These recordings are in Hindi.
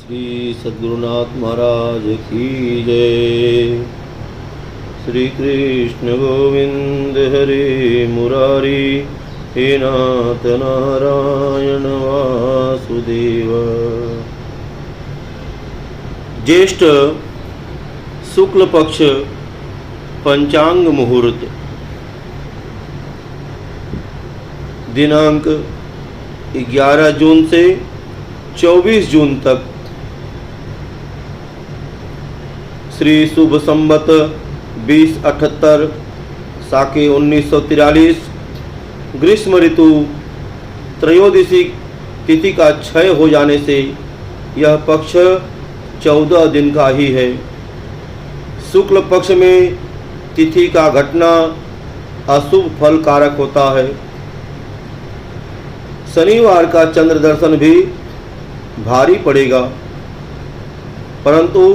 श्री सद्गुरुनाथ महाराज की जय। श्री कृष्ण गोविंद हरे मुरारी, हे नाथ नारायण वासुदेव। ज्येष्ठ शुक्ल पक्ष पंचांग मुहूर्त, दिनांक 11 जून से 24 जून तक श्री शुभ संवत 2078 साके 1943 ग्रीष्म ऋतु त्रयोदशी तिथि का क्षय हो जाने से यह पक्ष 14 दिन का ही है। शुक्ल पक्ष में तिथि का घटना अशुभ फल कारक होता है। शनिवार का चंद्र दर्शन भी भारी पड़ेगा, परंतु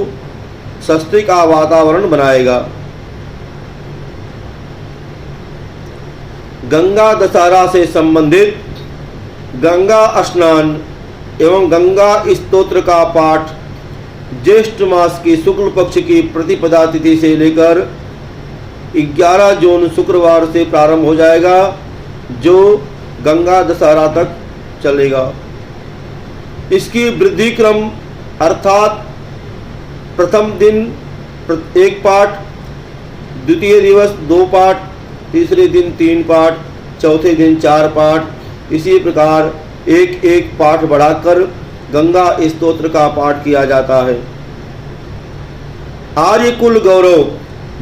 स्वस्ति का वातावरण बनाएगा। गंगा दशहरा से संबंधित गंगा स्नान एवं गंगा स्तोत्र का पाठ ज्येष्ठ मास की शुक्ल पक्ष की प्रतिपदा तिथि से लेकर 11 जून शुक्रवार से प्रारंभ हो जाएगा, जो गंगा दशहरा तक चलेगा। इसकी वृद्धि क्रम अर्थात प्रथम दिन 1 पाठ, द्वितीय दिवस 2 पाठ, तीसरे दिन 3 पाठ, चौथे दिन 4 पाठ, इसी प्रकार एक पाठ बढ़ाकर गंगा स्तोत्र का पाठ किया जाता है। आर्य कुल गौरव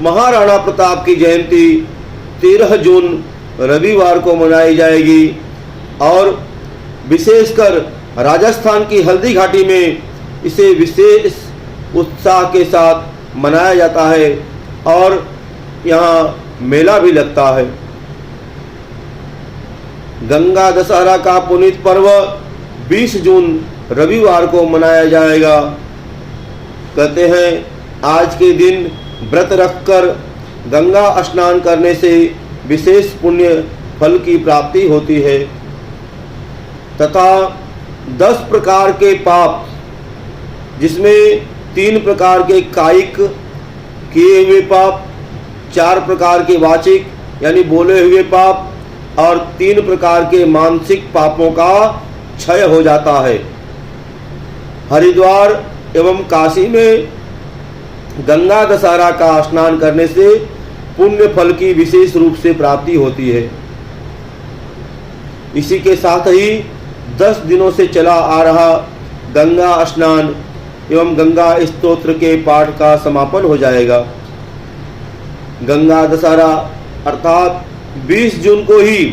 महाराणा प्रताप की जयंती 13 जून रविवार को मनाई जाएगी और विशेषकर राजस्थान की हल्दी घाटी में इसे विशेष उत्साह के साथ मनाया जाता है और यहाँ मेला भी लगता है। गंगा दशहरा का पुनीत पर्व 20 जून रविवार को मनाया जाएगा। कहते हैं आज के दिन व्रत रखकर गंगा स्नान करने से विशेष पुण्य फल की प्राप्ति होती है तथा 10 प्रकार के पाप, जिसमें 3 प्रकार के कायिक किए हुए पाप, 4 प्रकार के वाचिक यानी बोले हुए पाप और 3 प्रकार के मानसिक पापों का क्षय हो जाता है। हरिद्वार एवं काशी में गंगा दशहरा का स्नान करने से पुण्य फल की विशेष रूप से प्राप्ति होती है। इसी के साथ ही 10 दिनों से चला आ रहा गंगा स्नान एवं गंगा स्तोत्र के पाठ का समापन हो जाएगा। गंगा दशहरा अर्थात 20 जून को ही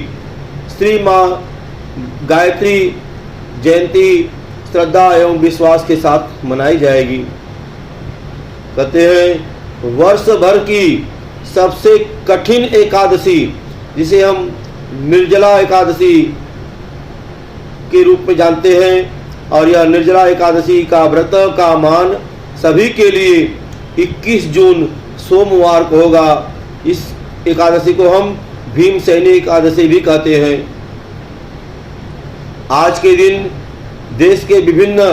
श्री माँ गायत्री जयंती श्रद्धा एवं विश्वास के साथ मनाई जाएगी। कहते हैं वर्ष भर की सबसे कठिन एकादशी, जिसे हम निर्जला एकादशी के रूप में जानते हैं, और यह निर्जला एकादशी का व्रत का मान सभी के लिए 21 जून सोमवार को होगा। इस एकादशी को हम भीमसेनी एकादशी भी कहते हैं। आज के दिन देश के विभिन्न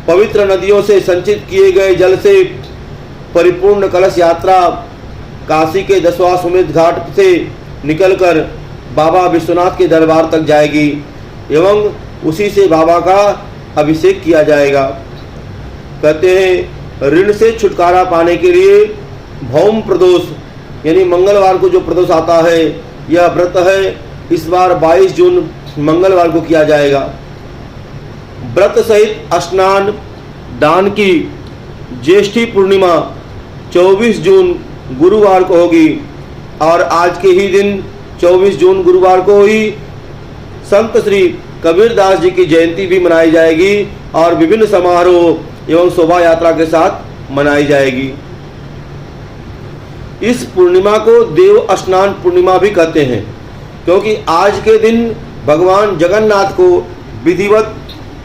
पवित्र नदियों से संचित किए गए जल से परिपूर्ण कलश यात्रा काशी के दशाश्वमेध घाट से निकलकर बाबा विश्वनाथ के दरबार तक जाएगी एवं उसी से बाबा का अभिषेक किया जाएगा। कहते हैं ऋण से छुटकारा पाने के लिए भौम प्रदोष यानी मंगलवार को जो प्रदोष आता है, यह व्रत है, इस बार 22 जून मंगलवार को किया जाएगा। व्रत सहित स्नान दान की ज्येष्ठी पूर्णिमा 24 जून गुरुवार को होगी और आज के ही दिन 24 जून गुरुवार को ही संत श्री कबीरदास जी की जयंती भी मनाई जाएगी और विभिन्न समारोह एवं शोभा यात्रा के साथ मनाई जाएगी। इस पूर्णिमा को देव स्नान पूर्णिमा भी कहते हैं, क्योंकि आज के दिन भगवान जगन्नाथ को विधिवत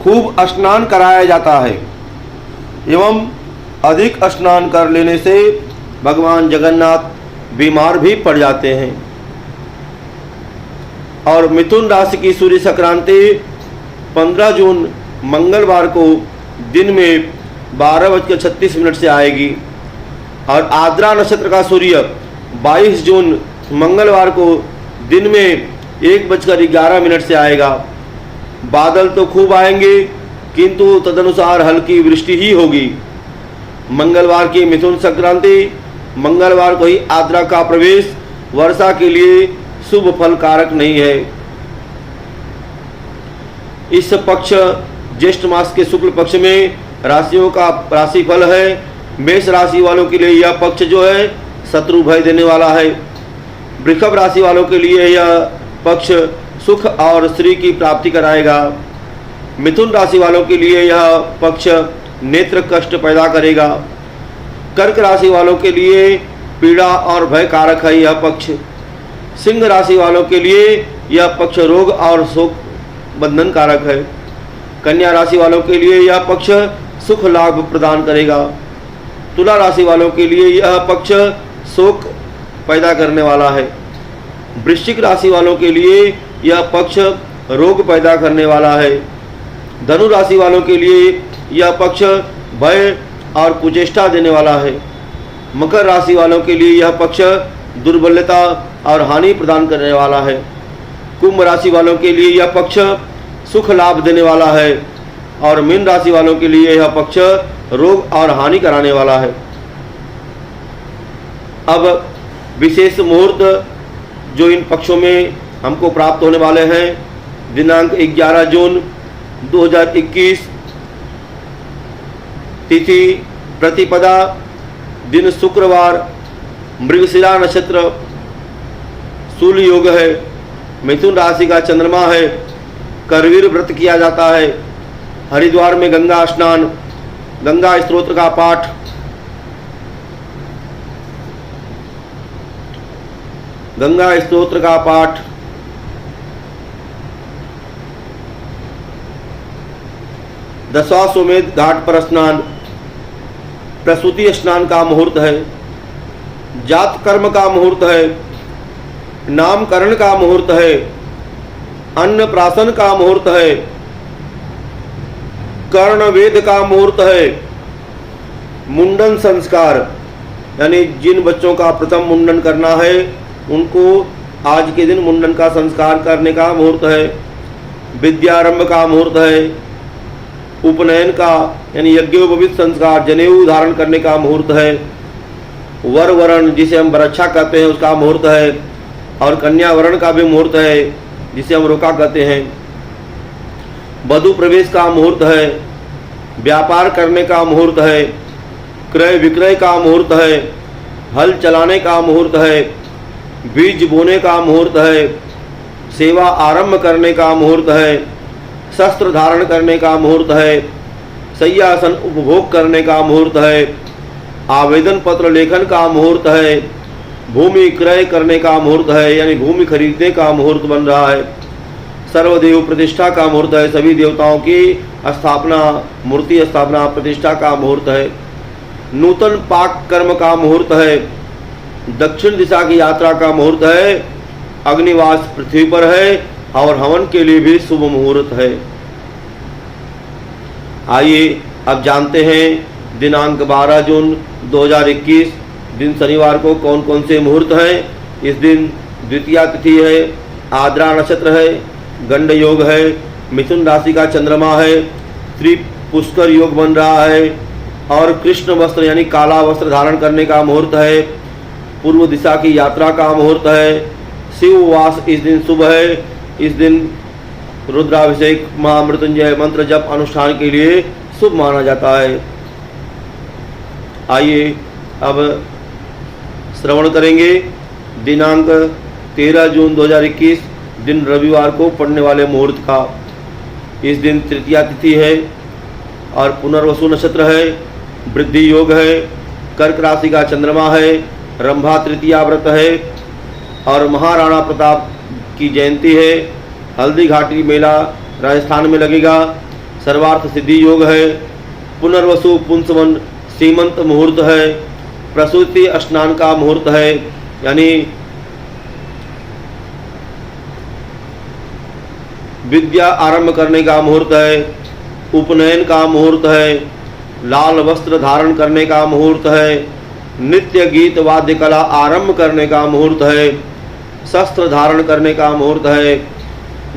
खूब स्नान कराया जाता है एवं अधिक स्नान कर लेने से भगवान जगन्नाथ बीमार भी पड़ जाते हैं। और मिथुन राशि की सूर्य संक्रांति 15 जून मंगलवार को दिन में 12:36 से आएगी। और आद्रा नक्षत्र का सूर्य 22 जून मंगलवार को दिन में 1:11 से आएगा। बादल तो खूब आएंगे किंतु तदनुसार हल्की वृष्टि ही होगी। मंगलवार की मिथुन संक्रांति, मंगलवार को ही आद्रा का प्रवेश वर्षा के लिए शुभ फल कारक नहीं है। इस पक्ष ज्येष्ठ मास के शुक्ल पक्ष में राशियों का राशि फल है। मेष राशि वालों के लिए यह पक्ष जो है शत्रु भय देने वाला है। वृषभ राशि वालों के लिए यह पक्ष सुख और श्री की प्राप्ति कराएगा। मिथुन राशि वालों के लिए यह पक्ष नेत्र कष्ट पैदा करेगा। कर्क राशि वालों के लिए पीड़ा और भय कारक है यह पक्ष। सिंह राशि वालों के लिए यह पक्ष रोग और शोक बंधन कारक है। कन्या राशि वालों के लिए यह पक्ष सुख लाभ प्रदान करेगा। तुला राशि वालों के लिए यह पक्ष शोक पैदा करने वाला है। वृश्चिक राशि वालों के लिए यह पक्ष रोग पैदा करने वाला है। धनु राशि वालों के लिए यह पक्ष भय और कुचेष्टा देने वाला है। मकर राशि वालों के लिए यह पक्ष दुर्बलता और हानि प्रदान करने वाला है। कुंभ राशि वालों के लिए यह पक्ष सुख लाभ देने वाला है। और मीन राशि वालों के लिए यह पक्ष रोग और हानि कराने वाला है। अब विशेष मुहूर्त जो इन पक्षों में हमको प्राप्त होने वाले हैं, दिनांक 11 जून 2021, तिथि प्रतिपदा, दिन शुक्रवार, मृगशिरा नक्षत्र, शूल योग है, मिथुन राशि का चंद्रमा है, करवीर व्रत किया जाता है। हरिद्वार में गंगा स्नान, गंगा स्तोत्र का पाठ, गंगा स्तोत्र का पाठ, दशाश्वमेध घाट पर स्नान, प्रसूति स्नान का मुहूर्त है। जात कर्म का मुहूर्त है। नामकरण का मुहूर्त है। अन्नप्राशन का मुहूर्त है। कर्ण वेद का मुहूर्त है। मुंडन संस्कार, यानी जिन बच्चों का प्रथम मुंडन करना है उनको आज के दिन मुंडन का संस्कार करने का मुहूर्त है। विद्यारंभ का मुहूर्त है। उपनयन का यानी यज्ञोपवीत संस्कार, जनेऊ धारण करने का मुहूर्त है। वर वरण जिसे हम वरक्षा कहते हैं उसका मुहूर्त है। और कन्या वरण का भी मुहूर्त है जिसे हम रोका कहते हैं। वधु प्रवेश का मुहूर्त है। व्यापार करने का मुहूर्त है। क्रय विक्रय का मुहूर्त है। हल चलाने का मुहूर्त है। बीज बोने का मुहूर्त है। सेवा आरंभ करने का मुहूर्त है। शस्त्र धारण करने का मुहूर्त है। शय्यासन उपभोग करने का मुहूर्त है। आवेदन पत्र लेखन का मुहूर्त है। भूमि क्रय करने का मुहूर्त है, यानी भूमि खरीदने का मुहूर्त बन रहा है। सर्वदेव प्रतिष्ठा का मुहूर्त है। सभी देवताओं की स्थापना, मूर्ति स्थापना, प्रतिष्ठा का मुहूर्त है। नूतन पाक कर्म का मुहूर्त है। दक्षिण दिशा की यात्रा का मुहूर्त है। अग्निवास पृथ्वी पर है और हवन के लिए भी शुभ मुहूर्त है। आइए अब जानते हैं दिनांक 12 जून 2021 दिन शनिवार को कौन कौन से मुहूर्त हैं। इस दिन द्वितीया तिथि है, आद्रा नक्षत्र है, गंड योग है, मिथुन राशि का चंद्रमा है, त्रिपुष्कर योग बन रहा है और कृष्ण वस्त्र यानी काला वस्त्र धारण करने का मुहूर्त है। पूर्व दिशा की यात्रा का मुहूर्त है। शिववास इस दिन शुभ है। इस दिन रुद्राभिषेक, महामृत्युंजय मंत्र जप अनुष्ठान के लिए शुभ माना जाता है। आइए अब श्रवण करेंगे दिनांक 13 जून 2021 दिन रविवार को पड़ने वाले मुहूर्त का। इस दिन तृतीया तिथि है और पुनर्वसु नक्षत्र है। वृद्धि योग है। कर्क राशि का चंद्रमा है। रंभा तृतीया व्रत है और महाराणा प्रताप की जयंती है। हल्दी घाटी मेला राजस्थान में लगेगा। सर्वार्थ सिद्धि योग है। पुनर्वसु पुंसवन सीमंत मुहूर्त है। प्रसूति स्नान का मुहूर्त है, यानी विद्या आरंभ करने का मुहूर्त है। उपनयन का मुहूर्त है। लाल वस्त्र धारण करने का मुहूर्त है। नृत्य गीत वाद्य कला आरंभ करने का मुहूर्त है। शस्त्र धारण करने का मुहूर्त है।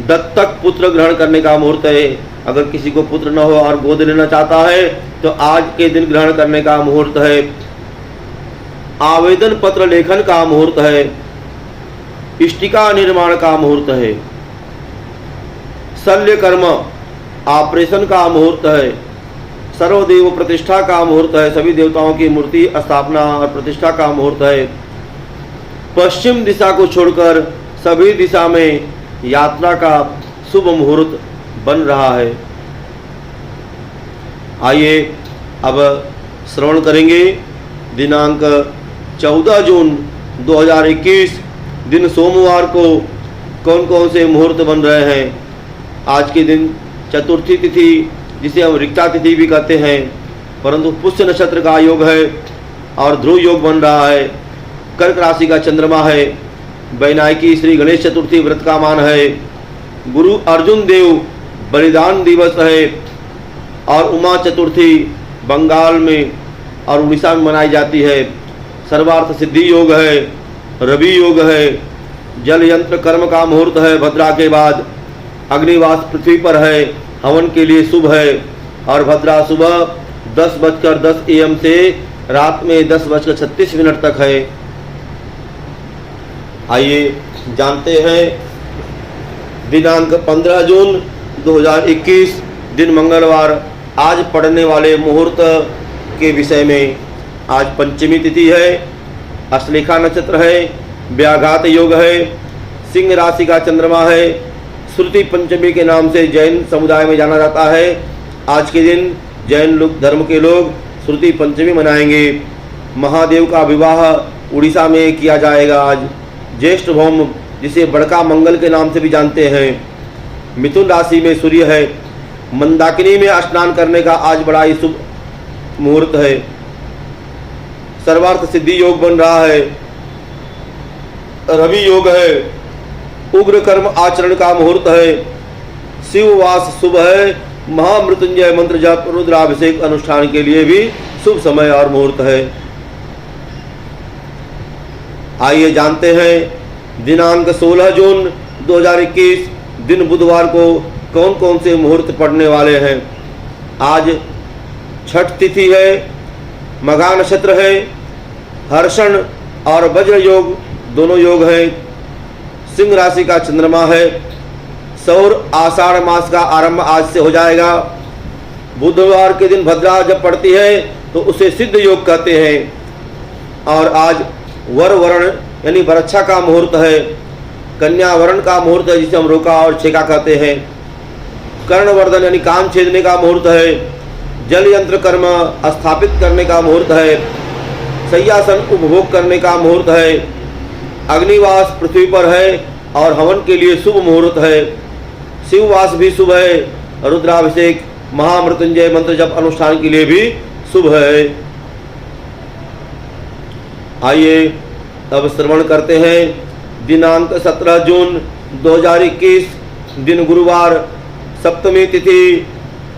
दत्तक पुत्र ग्रहण करने का मुहूर्त है। अगर किसी को पुत्र न हो और गोद लेना चाहता है तो आज के दिन ग्रहण करने का मुहूर्त है। आवेदन पत्र लेखन का मुहूर्त है। इष्टिका निर्माण का मुहूर्त है। शल्य कर्म ऑपरेशन का मुहूर्त है। सर्वदेव प्रतिष्ठा का मुहूर्त है। सभी देवताओं की मूर्ति स्थापना और प्रतिष्ठा का मुहूर्त है। पश्चिम दिशा को छोड़कर सभी दिशा में यात्रा का शुभ मुहूर्त बन रहा है। आइए अब श्रवण करेंगे दिनांक 14 जून 2021 दिन सोमवार को कौन कौन से मुहूर्त बन रहे हैं। आज के दिन चतुर्थी तिथि जिसे हम रिक्ता तिथि भी कहते हैं, परंतु पुष्य नक्षत्र का योग है और ध्रुव योग बन रहा है। कर्क राशि का चंद्रमा है। वैनायकी श्री गणेश चतुर्थी व्रत का मान है। गुरु अर्जुन देव बलिदान दिवस है और उमा चतुर्थी बंगाल में और उड़ीसा में मनाई जाती है। सर्वार्थ सिद्धि योग है। रवि योग है। जल यंत्र कर्म का मुहूर्त है। भद्रा के बाद अग्निवास पृथ्वी पर है। हवन के लिए शुभ है और भद्रा सुबह 10:10 AM से रात में 10:36 तक है। आइए जानते हैं दिनांक 15 जून 2021 दिन मंगलवार आज पड़ने वाले मुहूर्त के विषय में। आज पंचमी तिथि है। अश्लेषा नक्षत्र है। व्याघात योग है। सिंह राशि का चंद्रमा है। श्रुति पंचमी के नाम से जैन समुदाय में जाना जाता है। आज के दिन जैन लोग धर्म के लोग श्रुति पंचमी मनाएंगे। महादेव का विवाह उड़ीसा में किया जाएगा। आज ज्येष्ठ भौम जिसे बड़का मंगल के नाम से भी जानते हैं। मिथुन राशि में सूर्य है। मंदाकिनी में स्नान करने का आज बड़ा ही शुभ मुहूर्त है। सर्वार्थ सिद्धि योग बन रहा है। रवि योग है। उग्र कर्म आचरण का मुहूर्त है। शिववास शुभ है। महामृत्युंजय मंत्र जप रुद्राभिषेक अनुष्ठान के लिए भी शुभ समय और मुहूर्त है। आइए जानते हैं दिनांक 16 जून 2021 दिन बुधवार को कौन कौन से मुहूर्त पड़ने वाले हैं। आज छठ तिथि है। मघा नक्षत्र है। हर्षण और वज्र योग दोनों योग हैं। सिंह राशि का चंद्रमा है। सौर आषाढ़ मास का आरंभ आज से हो जाएगा। बुधवार के दिन भद्रा जब पड़ती है तो उसे सिद्ध योग कहते हैं। और आज वर वरण यानी वरच्छा का मुहूर्त है। कन्या वरण का मुहूर्त है जिसे हम रोका और छेका कहते हैं। कर्णवर्धन यानी कान छेदने का मुहूर्त है। जल यंत्र कर्म स्थापित करने का मुहूर्त है। शय्यासन उपभोग करने का मुहूर्त है। अग्निवास पृथ्वी पर है और हवन के लिए शुभ मुहूर्त है। शिववास भी शुभ है। रुद्राभिषेक महामृत्युंजय मंत्र जप अनुष्ठान के लिए भी शुभ है। आइए अब श्रवण करते हैं दिनांक 17 जून 2021 दिन गुरुवार सप्तमी तिथि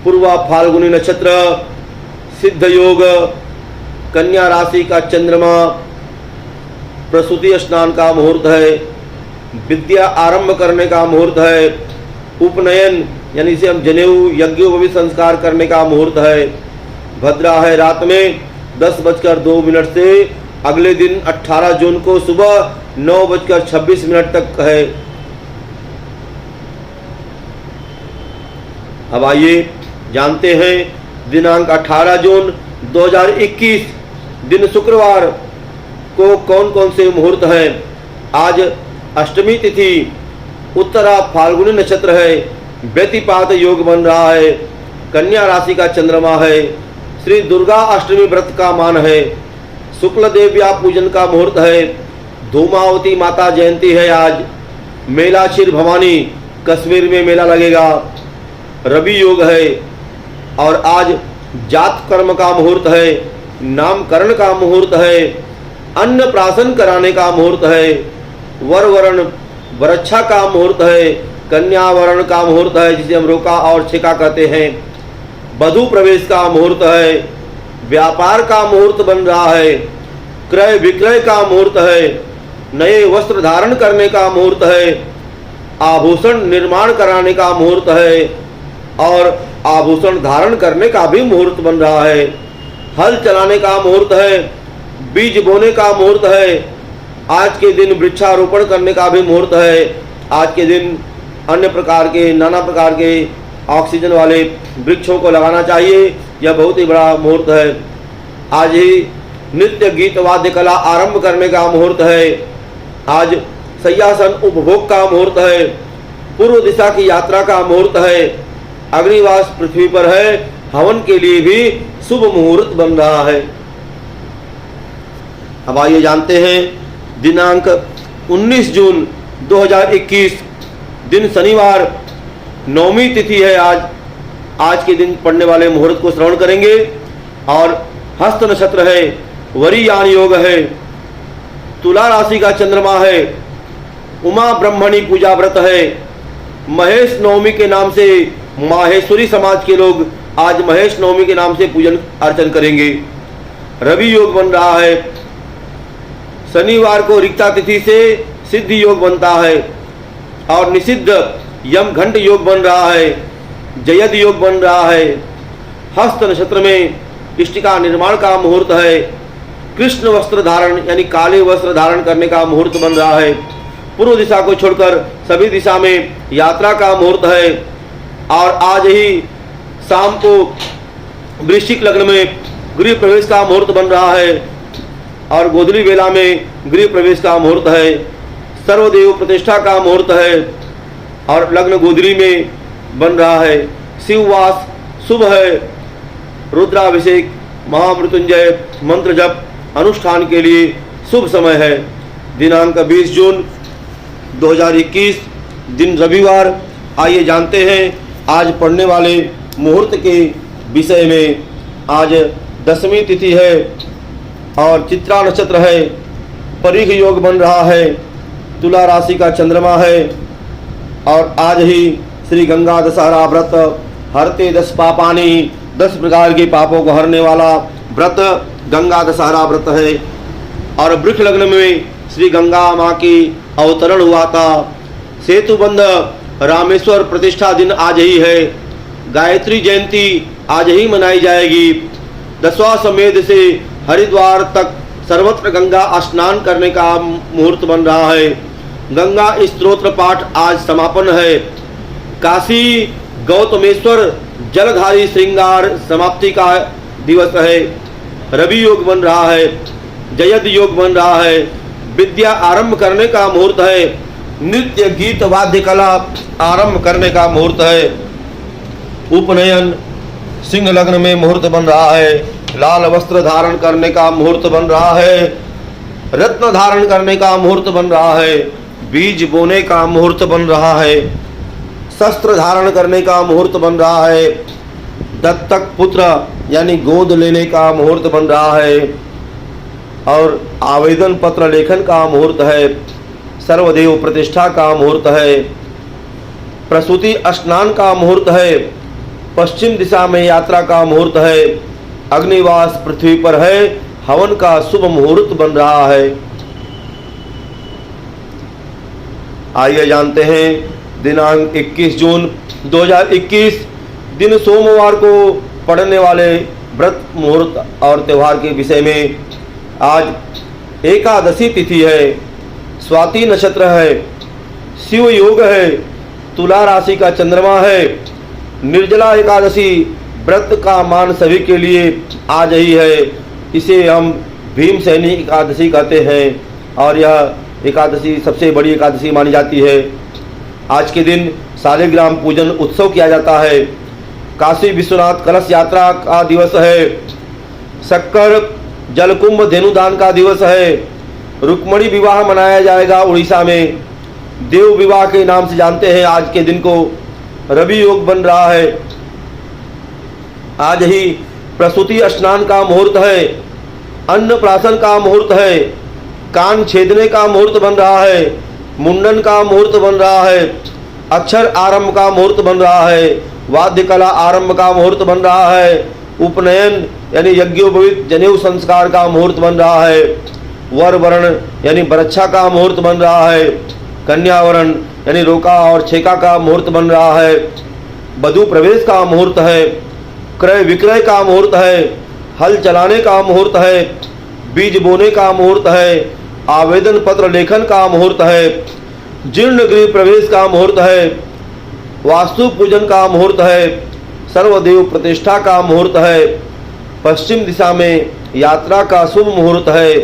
पूर्वा फाल्गुनी नक्षत्र सिद्ध योग कन्या राशि का चंद्रमा प्रसूति स्नान का मुहूर्त है। विद्या आरंभ करने का मुहूर्त है। उपनयन यानी इसे हम जनेऊ यज्ञोपवीत संस्कार करने का मुहूर्त है। भद्रा है रात में 10:02 से अगले दिन 18 जून को सुबह 9:26 तक है। अब आइए जानते हैं दिनांक 18 जून 2021 दिन शुक्रवार को कौन कौन से मुहूर्त हैं। आज अष्टमी तिथि उत्तरा फाल्गुनी नक्षत्र है। व्यतिपात योग बन रहा है। कन्या राशि का चंद्रमा है। श्री दुर्गा अष्टमी व्रत का मान है। शुक्ल देव्या पूजन का मुहूर्त है। धूमावती माता जयंती है। आज मेला क्षीर भवानी कश्मीर में मेला लगेगा। रवि योग है और आज जात कर्म का मुहूर्त है। नामकरण का मुहूर्त है। अन्नप्राशन कराने का मुहूर्त है। वर वरण वरच्छा का मुहूर्त है। कन्या वरण का मुहूर्त है जिसे हम रोका और छेका कहते हैं। वधु प्रवेश का मुहूर्त है। व्यापार का मुहूर्त बन रहा है, क्रय विक्रय का मुहूर्त है, नए वस्त्र धारण करने का मुहूर्त है, आभूषण निर्माण कराने का मुहूर्त है और आभूषण धारण करने का भी मुहूर्त बन रहा है। हल चलाने का मुहूर्त है, बीज बोने का मुहूर्त है, आज के दिन वृक्षारोपण करने का भी मुहूर्त है, आज के दिन अन्य प्रकार के नाना प्रकार के ऑक्सीजन वाले वृक्षों को लगाना चाहिए। यह बहुत ही बड़ा मुहूर्त है। आज ही नृत्य गीत वाद्य कला आरंभ करने का मुहूर्त है। आज शय्यासन उपभोग का मुहूर्त है। पूर्व दिशा की यात्रा का मुहूर्त है। अग्निवास पृथ्वी पर है, हवन के लिए भी शुभ मुहूर्त बन रहा है। अब आइए जानते हैं दिनांक 19 जून 2021 दिन शनिवार, नौमी तिथि है। आज के दिन पड़ने वाले मुहूर्त को श्रवण करेंगे। और हस्त नक्षत्र है, वरीयान योग है, तुला राशि का चंद्रमा है, उमा ब्रह्मणी पूजा व्रत है। महेश नवमी के नाम से माहेश्वरी समाज के लोग आज महेश नवमी के नाम से पूजन अर्चन करेंगे। रवि योग बन रहा है। शनिवार को रिक्ता तिथि से सिद्धि योग बनता है और निषिद्ध यम घंट योग बन रहा है। जयद योग बन रहा है। हस्त नक्षत्र में इष्टिका निर्माण का मुहूर्त है। कृष्ण वस्त्र धारण यानी काले वस्त्र धारण करने का मुहूर्त बन रहा है। पूर्व दिशा को छोड़कर सभी दिशा में यात्रा का मुहूर्त है। और आज ही शाम को वृश्चिक लग्न में गृह प्रवेश का मुहूर्त बन रहा है और गोधूली वेला में गृह प्रवेश का मुहूर्त है। सर्वदेव प्रतिष्ठा का मुहूर्त है और लग्न गोधूली में बन रहा है। शिववास शुभ है। रुद्राभिषेक महामृत्युंजय मंत्र जप अनुष्ठान के लिए शुभ समय है। दिनांक 20 जून 2021 दिन रविवार। आइए जानते हैं आज पढ़ने वाले मुहूर्त के विषय में। आज दशमी तिथि है और चित्रा नक्षत्र है। परीख योग बन रहा है। तुला राशि का चंद्रमा है और आज ही श्री गंगा दशहरा व्रत हरते 10 पापानि, 10 प्रकार के पापों को हरने वाला व्रत गंगा दशहरा व्रत है। और वृक्ष लग्न में श्री गंगा माँ की अवतरण हुआ था। सेतुबंध रामेश्वर प्रतिष्ठा दिन आज ही है। गायत्री जयंती आज ही मनाई जाएगी। दशाश्वमेध से हरिद्वार तक सर्वत्र गंगा स्नान करने का मुहूर्त बन रहा है। गंगा स्तोत्र पाठ आज समापन है। काशी गौतमेश्वर जलधारी श्रृंगार समाप्ति का दिवस है। रवि योग बन रहा है। जयद योग बन रहा है। विद्या आरंभ करने का मुहूर्त है। नृत्य गीत वाद्य कला आरंभ करने का मुहूर्त है। उपनयन सिंह लग्न में मुहूर्त बन रहा है। लाल वस्त्र धारण करने का मुहूर्त बन रहा है। रत्न धारण करने का मुहूर्त बन रहा है। बीज बोने का मुहूर्त बन रहा है। शस्त्र धारण करने का मुहूर्त बन रहा है। दत्तक पुत्र यानी गोद लेने का मुहूर्त बन रहा है और आवेदन पत्र लेखन का मुहूर्त है। सर्वदेव प्रतिष्ठा का मुहूर्त है। प्रसूति स्नान का मुहूर्त है। पश्चिम दिशा में यात्रा का मुहूर्त है। अग्निवास पृथ्वी पर है। हवन का शुभ मुहूर्त बन रहा है। आइए जानते हैं दिनांक 21 जून 2021 दिन सोमवार को पड़ने वाले व्रत मुहूर्त और त्यौहार के विषय में। आज एकादशी तिथि है। स्वाति नक्षत्र है। शिव योग है। तुला राशि का चंद्रमा है। निर्जला एकादशी व्रत का मान सभी के लिए आज ही है। इसे हम भीमसेनी एकादशी कहते हैं और यह एकादशी सबसे बड़ी एकादशी मानी जाती है। आज के दिन शालिग्राम पूजन उत्सव किया जाता है। काशी विश्वनाथ कलश यात्रा का दिवस है। शक्कर जलकुंभ धेनुदान का दिवस है। रुक्मणी विवाह मनाया जाएगा उड़ीसा में। देव विवाह के नाम से जानते हैं आज के दिन को। रवि योग बन रहा है। आज ही प्रसूति स्नान का मुहूर्त है। अन्नप्राशन का मुहूर्त है। कान छेदने का मुहूर्त बन रहा है। मुंडन का मुहूर्त बन रहा है। अक्षर आरंभ का मुहूर्त बन रहा है। वाद्य कला आरंभ का मुहूर्त बन रहा है। उपनयन यानी यज्ञोपवीत जनेऊ संस्कार का मुहूर्त बन रहा है। वर वरण यानी बरच्छा का मुहूर्त बन रहा है। कन्या वरण यानी रोका और छेका का मुहूर्त बन रहा है। वधू प्रवेश का मुहूर्त है। क्रय विक्रय का मुहूर्त है। हल चलाने का मुहूर्त है। बीज बोने का मुहूर्त है। आवेदन पत्र लेखन का मुहूर्त है। जीर्ण गृह प्रवेश का मुहूर्त है। वास्तु पूजन का मुहूर्त है। सर्वदेव प्रतिष्ठा का मुहूर्त है। पश्चिम दिशा में यात्रा का शुभ मुहूर्त है।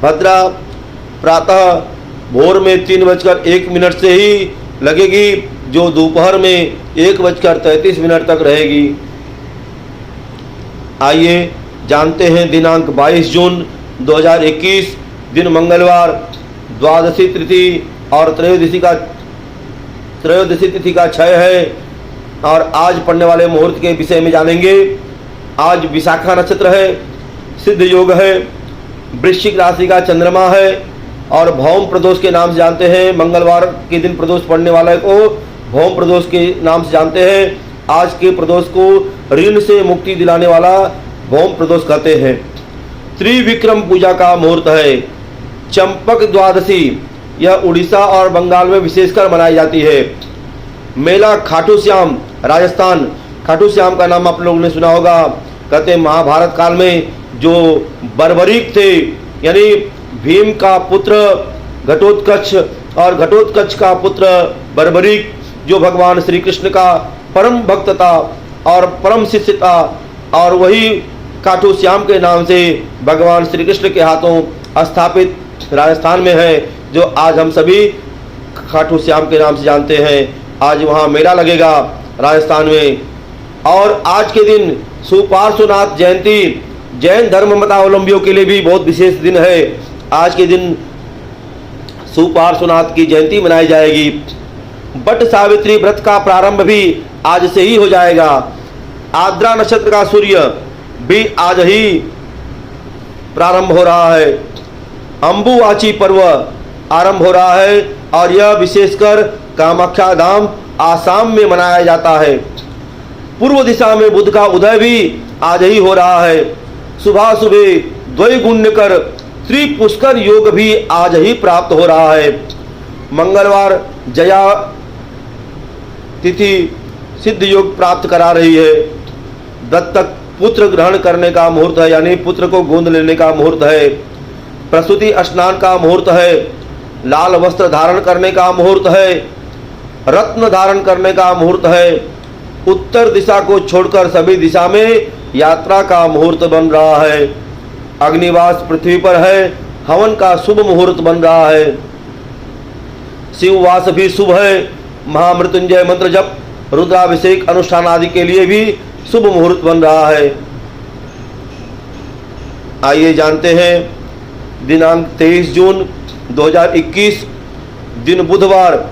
भद्रा प्रातः भोर में 3:01 से ही लगेगी, जो दोपहर में 1:33 तक रहेगी। आइए जानते हैं दिनांक 22 जून 2021 दिन मंगलवार, द्वादशी तिथि और त्रयोदशी तिथि का क्षय है। और आज पढ़ने वाले मुहूर्त के विषय में जानेंगे। आज विशाखा नक्षत्र है, सिद्ध योग है, वृश्चिक राशि का चंद्रमा है और भौम प्रदोष के नाम से जानते हैं। मंगलवार के दिन प्रदोष पड़ने वाले को भौम प्रदोष के नाम से जानते हैं। आज के प्रदोष को ऋण से मुक्ति दिलाने वाला भौम प्रदोष कहते हैं। त्रिविक्रम पूजा का मुहूर्त है। चंपक द्वादशी यह उड़ीसा और बंगाल में विशेषकर मनाई जाती है। मेला खाटू श्याम राजस्थान। खाटू श्याम का नाम आप लोगों ने सुना होगा। कहते हैं महाभारत काल में जो बर्बरीक थे, यानी भीम का पुत्र घटोत्कच और घटोत्कच का पुत्र बर्बरीक, जो भगवान श्री कृष्ण का परम भक्त था और परम शिष्य था, और वही खाटू श्याम के नाम से भगवान श्री कृष्ण के हाथों स्थापित राजस्थान में है, जो आज हम सभी खाटू श्याम के नाम से जानते हैं। आज वहाँ मेला लगेगा राजस्थान में। और आज के दिन सुपार्श्वनाथ जयंती जैन धर्म मतावलंबियों के लिए भी बहुत विशेष दिन है। आज के दिन सुपार्श्वनाथ की जयंती मनाई जाएगी। बट सावित्री व्रत का प्रारंभ भी आज से ही हो जाएगा। आद्रा नक्षत्र का सूर्य भी आज ही प्रारंभ हो रहा है। अंबुवाची पर्व आरंभ हो रहा है और यह विशेषकर कामाख्या धाम आसाम में मनाया जाता है। पूर्व दिशा में बुध का उदय भी आज ही हो रहा है। सुबह सुबह द्वैगुण्य कर त्रिपुष्कर योग भी आज ही प्राप्त हो रहा है। मंगलवार जया तिथि सिद्ध योग प्राप्त करा रही है। दत्तक पुत्र ग्रहण करने का मुहूर्त है, यानी पुत्र को गोद लेने का मुहूर्त है। प्रसूति स्नान का मुहूर्त है। लाल वस्त्र धारण करने का मुहूर्त है। रत्न धारण करने का मुहूर्त है। उत्तर दिशा को छोड़कर सभी दिशा में यात्रा का मुहूर्त बन रहा है। अग्निवास पृथ्वी पर है। हवन का शुभ मुहूर्त बन रहा है। शिववास भी शुभ है। महामृत्युंजय मंत्र जप, रुद्राभिषेक अनुष्ठान आदि के लिए भी शुभ मुहूर्त बन रहा है। आइए जानते हैं दिनांक 23 जून 2021 दिन बुधवार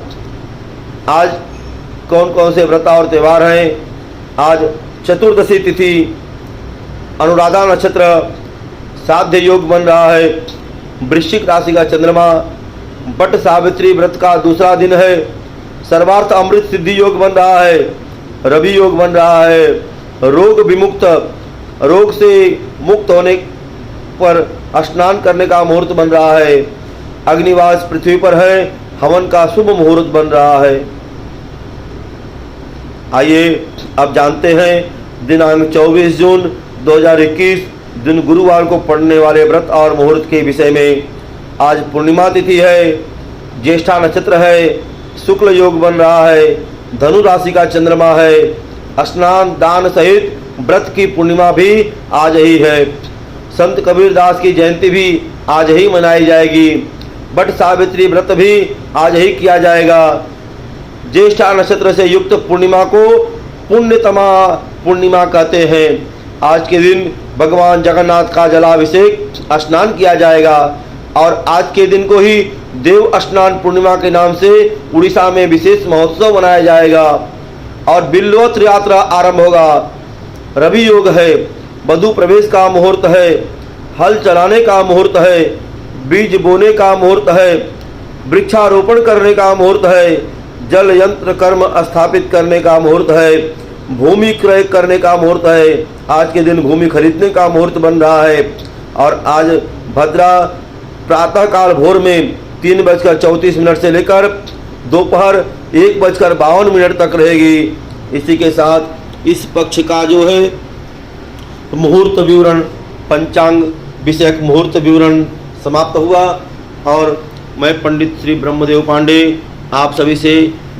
आज कौन कौन से व्रत और त्यौहार हैं। आज चतुर्दशी तिथि, अनुराधा नक्षत्र, साध्य योग बन रहा है। वृश्चिक राशि का चंद्रमा, बट सावित्री व्रत का दूसरा दिन है। सर्वार्थ अमृत सिद्धि योग बन रहा है। रवि योग बन रहा है। रोग विमुक्त, रोग से मुक्त होने पर स्नान करने का मुहूर्त बन रहा है। अग्निवास पृथ्वी पर है। हवन का शुभ मुहूर्त बन रहा है। आइए अब जानते हैं दिनांक 24 जून 2021 दिन गुरुवार को पड़ने वाले व्रत और मुहूर्त के विषय में। आज पूर्णिमा तिथि है। ज्येष्ठा नक्षत्र है। शुक्ल योग बन रहा है। धनु राशि का चंद्रमा है। स्नान दान सहित व्रत की पूर्णिमा भी आज ही है। संत कबीरदास की जयंती भी आज ही मनाई जाएगी। बट सावित्री व्रत भी आज ही किया जाएगा। ज्येष्ठा नक्षत्र से युक्त पूर्णिमा को पुण्यतमा पूर्णिमा कहते हैं। आज के दिन भगवान जगन्नाथ का जलाभिषेक स्नान किया जाएगा और आज के दिन को ही देव स्नान पूर्णिमा के नाम से उड़ीसा में विशेष महोत्सव मनाया जाएगा और बिल्वोत्र यात्रा आरंभ होगा। रवि योग है। वधू प्रवेश का मुहूर्त है। हल चलाने का मुहूर्त है। बीज बोने का मुहूर्त है। वृक्षारोपण करने का मुहूर्त है। जल यंत्र कर्म स्थापित करने का मुहूर्त है। भूमि क्रय करने का मुहूर्त है। आज के दिन भूमि खरीदने का मुहूर्त बन रहा है। और आज भद्रा प्रातःकाल भोर में 3:34 से लेकर दोपहर 1:52 तक रहेगी। इसी के साथ इस पक्ष का जो है मुहूर्त विवरण, पंचांग विषयक मुहूर्त विवरण समाप्त हुआ। और मैं पंडित श्री ब्रह्मदेव पांडे आप सभी से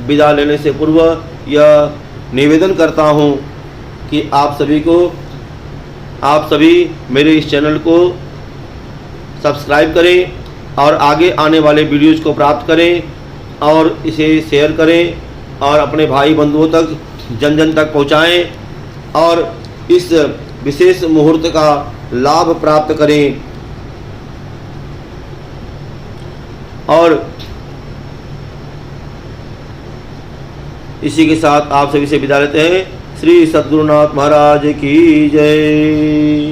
विदा लेने से पूर्व यह निवेदन करता हूं कि आप सभी मेरे इस चैनल को सब्सक्राइब करें और आगे आने वाले वीडियोज़ को प्राप्त करें और इसे शेयर करें और अपने भाई बंधुओं तक जन जन तक पहुंचाएं और इस विशेष मुहूर्त का लाभ प्राप्त करें। और इसी के साथ आप सभी से विदा लेते हैं। श्री सद्गुरुनाथ महाराज की जय।